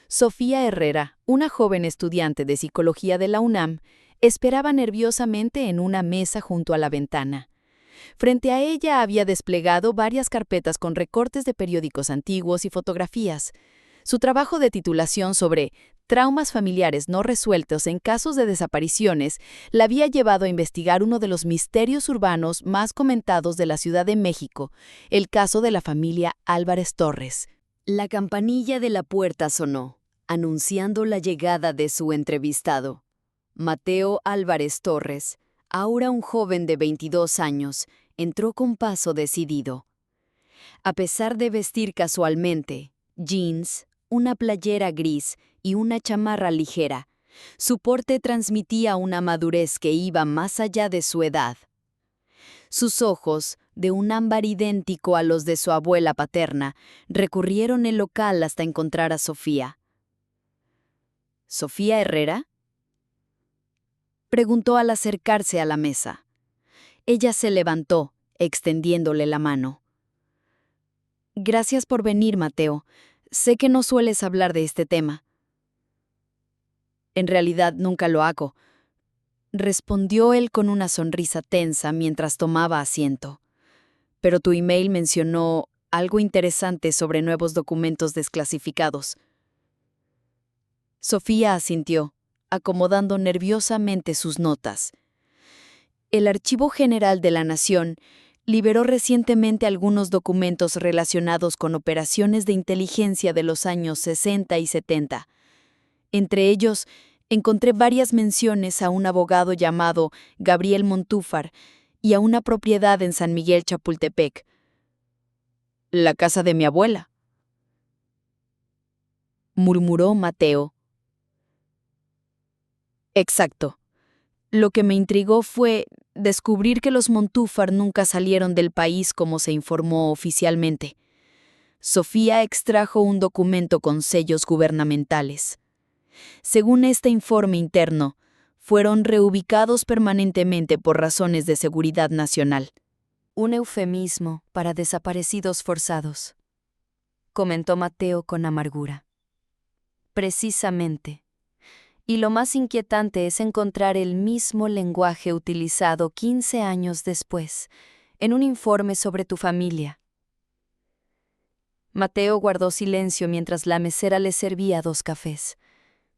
Sofía Herrera, una joven estudiante de psicología de la UNAM, esperaba nerviosamente en una mesa junto a la ventana. Frente a ella había desplegado varias carpetas con recortes de periódicos antiguos y fotografías. Su trabajo de titulación sobre traumas familiares no resueltos en casos de desapariciones la había llevado a investigar uno de los misterios urbanos más comentados de la Ciudad de México, el caso de la familia Álvarez Torres. La campanilla de la puerta sonó, anunciando la llegada de su entrevistado. Mateo Álvarez Torres, ahora un joven de 22 años, entró con paso decidido. A pesar de vestir casualmente, jeans, una playera gris y una chamarra ligera, su porte transmitía una madurez que iba más allá de su edad. Sus ojos, de un ámbar idéntico a los de su abuela paterna, recorrieron el local hasta encontrar a Sofía. ¿Sofía Herrera?, preguntó al acercarse a la mesa. Ella se levantó, extendiéndole la mano. Gracias por venir, Mateo. Sé que no sueles hablar de este tema. En realidad nunca lo hago, respondió él con una sonrisa tensa mientras tomaba asiento. Pero tu email mencionó algo interesante sobre nuevos documentos desclasificados. Sofía asintió, acomodando nerviosamente sus notas. El Archivo General de la Nación liberó recientemente algunos documentos relacionados con operaciones de inteligencia de los años 60 y 70. Entre ellos, encontré varias menciones a un abogado llamado Gabriel Montúfar y a una propiedad en San Miguel Chapultepec. La casa de mi abuela, murmuró Mateo. Exacto. Lo que me intrigó fue descubrir que los Montúfar nunca salieron del país como se informó oficialmente. Sofía extrajo un documento con sellos gubernamentales. Según este informe interno, fueron reubicados permanentemente por razones de seguridad nacional. Un eufemismo para desaparecidos forzados, comentó Mateo con amargura. Precisamente. Y lo más inquietante es encontrar el mismo lenguaje utilizado 15 años después, en un informe sobre tu familia. Mateo guardó silencio mientras la mesera le servía 2 cafés.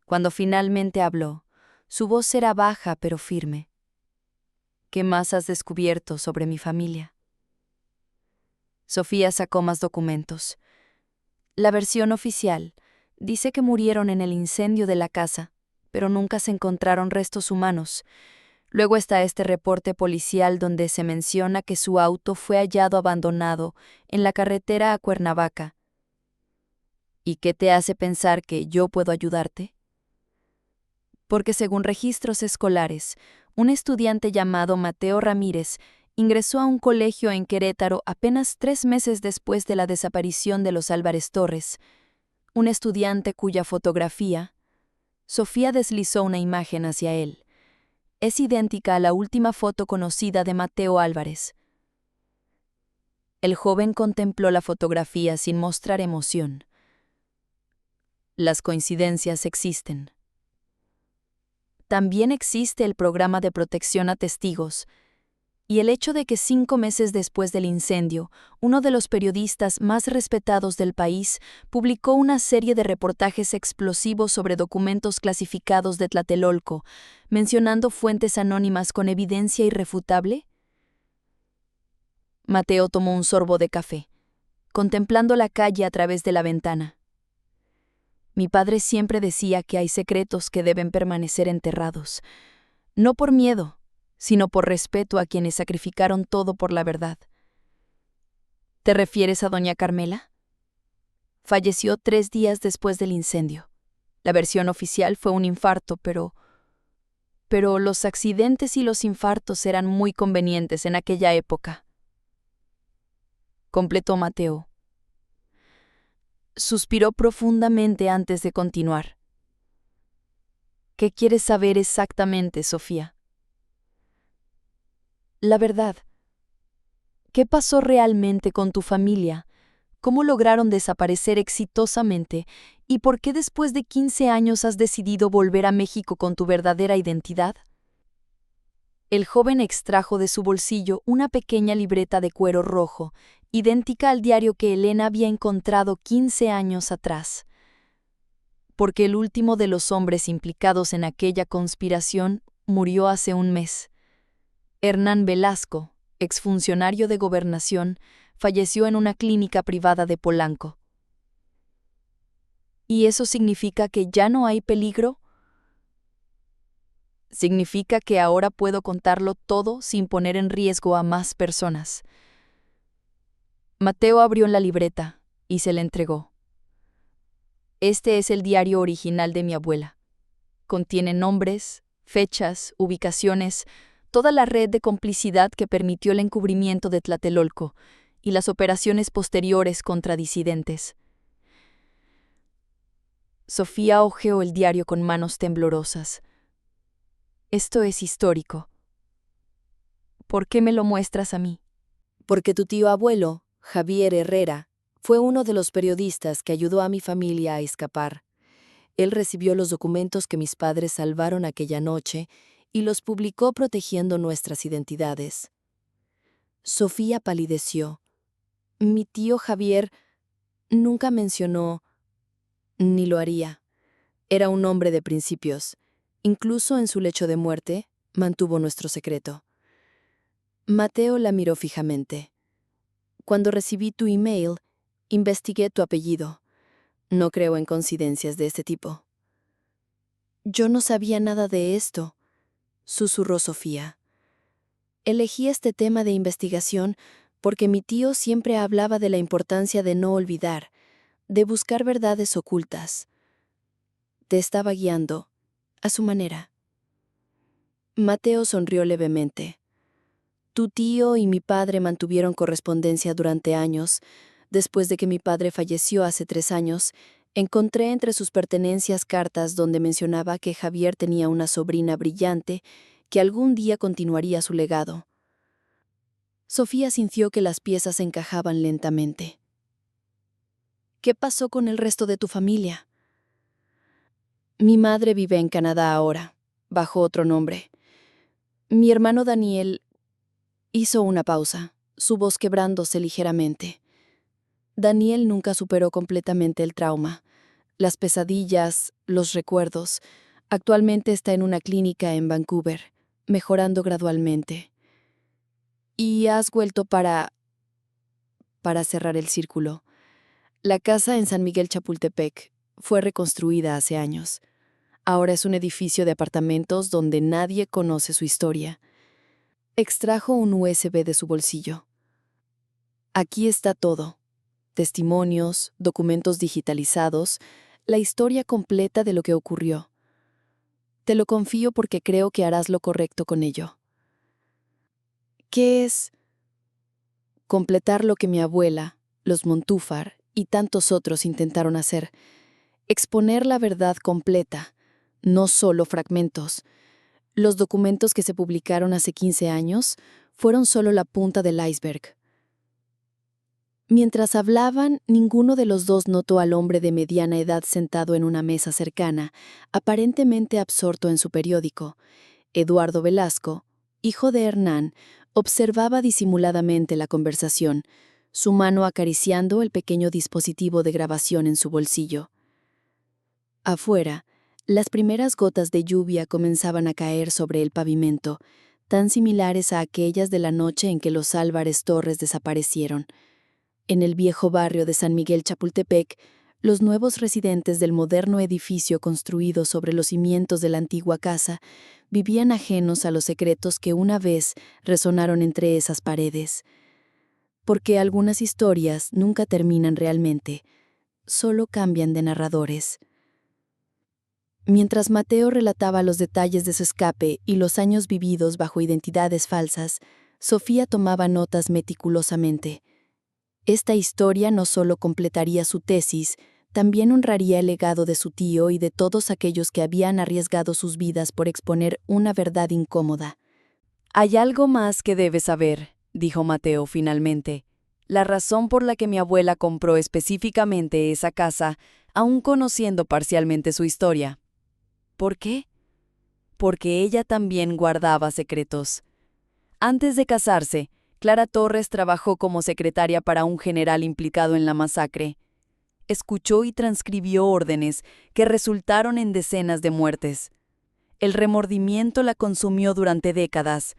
Cuando finalmente habló, su voz era baja pero firme. ¿Qué más has descubierto sobre mi familia? Sofía sacó más documentos. La versión oficial dice que murieron en el incendio de la casa, pero nunca se encontraron restos humanos. Luego está este reporte policial donde se menciona que su auto fue hallado abandonado en la carretera a Cuernavaca. ¿Y qué te hace pensar que yo puedo ayudarte? Porque según registros escolares, un estudiante llamado Mateo Ramírez ingresó a un colegio en Querétaro apenas 3 meses después de la desaparición de los Álvarez Torres, un estudiante cuya fotografía, Sofía deslizó una imagen hacia él. Es idéntica a la última foto conocida de Mateo Álvarez. El joven contempló la fotografía sin mostrar emoción. Las coincidencias existen. También existe el programa de protección a testigos, y el hecho de que 5 meses después del incendio, uno de los periodistas más respetados del país publicó una serie de reportajes explosivos sobre documentos clasificados de Tlatelolco, mencionando fuentes anónimas con evidencia irrefutable. Mateo tomó un sorbo de café, contemplando la calle a través de la ventana. Mi padre siempre decía que hay secretos que deben permanecer enterrados, no por miedo, sino por respeto a quienes sacrificaron todo por la verdad. ¿Te refieres a doña Carmela? Falleció 3 días después del incendio. La versión oficial fue un infarto, pero los accidentes y los infartos eran muy convenientes en aquella época. Completó Mateo. Suspiró profundamente antes de continuar. ¿Qué quieres saber exactamente, Sofía? La verdad. ¿Qué pasó realmente con tu familia? ¿Cómo lograron desaparecer exitosamente? ¿Y por qué después de 15 años has decidido volver a México con tu verdadera identidad? El joven extrajo de su bolsillo una pequeña libreta de cuero rojo, idéntica al diario que Elena había encontrado 15 años atrás. Porque el último de los hombres implicados en aquella conspiración murió hace un mes. Hernán Velasco, exfuncionario de Gobernación, falleció en una clínica privada de Polanco. ¿Y eso significa que ya no hay peligro? Significa que ahora puedo contarlo todo sin poner en riesgo a más personas. Mateo abrió la libreta y se la entregó. Este es el diario original de mi abuela. Contiene nombres, fechas, ubicaciones, toda la red de complicidad que permitió el encubrimiento de Tlatelolco y las operaciones posteriores contra disidentes. Sofía hojeó el diario con manos temblorosas. Esto es histórico. ¿Por qué me lo muestras a mí? Porque tu tío abuelo, Javier Herrera, fue uno de los periodistas que ayudó a mi familia a escapar. Él recibió los documentos que mis padres salvaron aquella noche y los publicó protegiendo nuestras identidades. Sofía palideció. Mi tío Javier nunca mencionó, ni lo haría. Era un hombre de principios. Incluso en su lecho de muerte, mantuvo nuestro secreto. Mateo la miró fijamente. Cuando recibí tu email, investigué tu apellido. No creo en coincidencias de este tipo. Yo no sabía nada de esto, susurró Sofía. Elegí este tema de investigación porque mi tío siempre hablaba de la importancia de no olvidar, de buscar verdades ocultas. Te estaba guiando, a su manera. Mateo sonrió levemente. Tu tío y mi padre mantuvieron correspondencia durante años. Después de que mi padre falleció hace 3 años, encontré entre sus pertenencias cartas donde mencionaba que Javier tenía una sobrina brillante que algún día continuaría su legado. Sofía sintió que las piezas encajaban lentamente. ¿Qué pasó con el resto de tu familia? Mi madre vive en Canadá ahora, bajo otro nombre. Mi hermano Daniel hizo una pausa, su voz quebrándose ligeramente. Daniel nunca superó completamente el trauma, las pesadillas, los recuerdos. Actualmente está en una clínica en Vancouver, mejorando gradualmente. Y has vuelto para cerrar el círculo. La casa en San Miguel Chapultepec fue reconstruida hace años. Ahora es un edificio de apartamentos donde nadie conoce su historia. Extrajo un USB de su bolsillo. Aquí está todo. Testimonios, documentos digitalizados, la historia completa de lo que ocurrió. Te lo confío porque creo que harás lo correcto con ello. ¿Qué es? Completar lo que mi abuela, los Montúfar y tantos otros intentaron hacer. Exponer la verdad completa, no solo fragmentos. Los documentos que se publicaron hace 15 años fueron solo la punta del iceberg. Mientras hablaban, ninguno de los dos notó al hombre de mediana edad sentado en una mesa cercana, aparentemente absorto en su periódico. Eduardo Velasco, hijo de Hernán, observaba disimuladamente la conversación, su mano acariciando el pequeño dispositivo de grabación en su bolsillo. Afuera, las primeras gotas de lluvia comenzaban a caer sobre el pavimento, tan similares a aquellas de la noche en que los Álvarez Torres desaparecieron. En el viejo barrio de San Miguel Chapultepec, los nuevos residentes del moderno edificio construido sobre los cimientos de la antigua casa vivían ajenos a los secretos que una vez resonaron entre esas paredes. Porque algunas historias nunca terminan realmente, solo cambian de narradores. Mientras Mateo relataba los detalles de su escape y los años vividos bajo identidades falsas, Sofía tomaba notas meticulosamente. Esta historia no solo completaría su tesis, también honraría el legado de su tío y de todos aquellos que habían arriesgado sus vidas por exponer una verdad incómoda. «Hay algo más que debes saber», dijo Mateo finalmente. «La razón por la que mi abuela compró específicamente esa casa, aún conociendo parcialmente su historia». «¿Por qué?» «Porque ella también guardaba secretos. Antes de casarse, Clara Torres trabajó como secretaria para un general implicado en la masacre. Escuchó y transcribió órdenes que resultaron en decenas de muertes. El remordimiento la consumió durante décadas.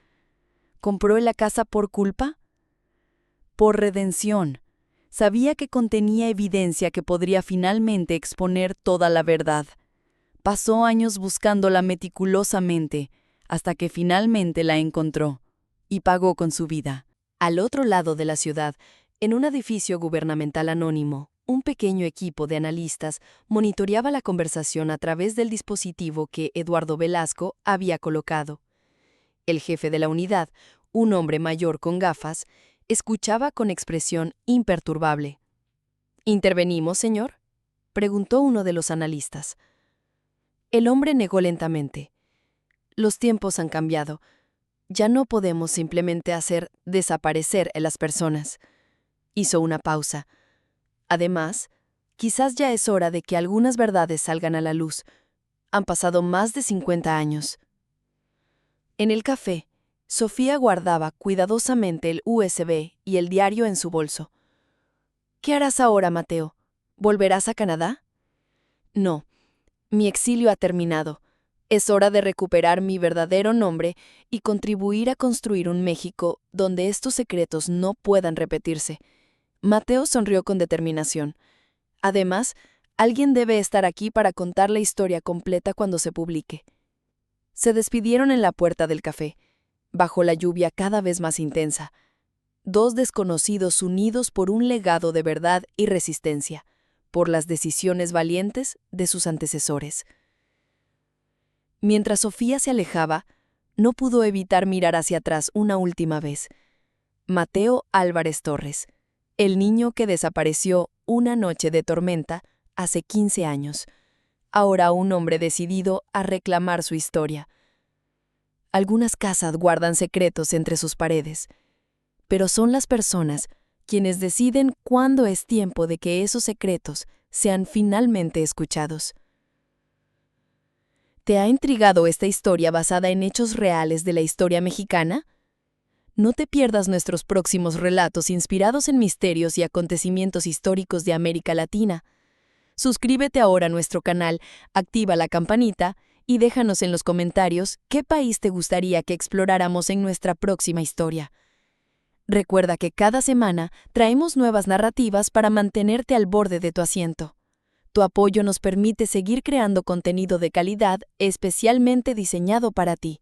¿Compró la casa por culpa? Por redención. Sabía que contenía evidencia que podría finalmente exponer toda la verdad. Pasó años buscándola meticulosamente, hasta que finalmente la encontró, y pagó con su vida». Al otro lado de la ciudad, en un edificio gubernamental anónimo, un pequeño equipo de analistas monitoreaba la conversación a través del dispositivo que Eduardo Velasco había colocado. El jefe de la unidad, un hombre mayor con gafas, escuchaba con expresión imperturbable. «¿Intervenimos, señor?», preguntó uno de los analistas. El hombre negó lentamente. «Los tiempos han cambiado. Ya no podemos simplemente hacer desaparecer a las personas». Hizo una pausa. «Además, quizás ya es hora de que algunas verdades salgan a la luz. Han pasado más de 50 años». En el café, Sofía guardaba cuidadosamente el USB y el diario en su bolso. «¿Qué harás ahora, Mateo? ¿Volverás a Canadá?» «No. Mi exilio ha terminado. Es hora de recuperar mi verdadero nombre y contribuir a construir un México donde estos secretos no puedan repetirse». Mateo sonrió con determinación. «Además, alguien debe estar aquí para contar la historia completa cuando se publique». Se despidieron en la puerta del café, bajo la lluvia cada vez más intensa. Dos desconocidos unidos por un legado de verdad y resistencia, por las decisiones valientes de sus antecesores. Mientras Sofía se alejaba, no pudo evitar mirar hacia atrás una última vez. Mateo Álvarez Torres, el niño que desapareció una noche de tormenta hace 15 años. Ahora un hombre decidido a reclamar su historia. Algunas casas guardan secretos entre sus paredes, pero son las personas quienes deciden cuándo es tiempo de que esos secretos sean finalmente escuchados. ¿Te ha intrigado esta historia basada en hechos reales de la historia mexicana? No te pierdas nuestros próximos relatos inspirados en misterios y acontecimientos históricos de América Latina. Suscríbete ahora a nuestro canal, activa la campanita y déjanos en los comentarios qué país te gustaría que exploráramos en nuestra próxima historia. Recuerda que cada semana traemos nuevas narrativas para mantenerte al borde de tu asiento. Tu apoyo nos permite seguir creando contenido de calidad especialmente diseñado para ti.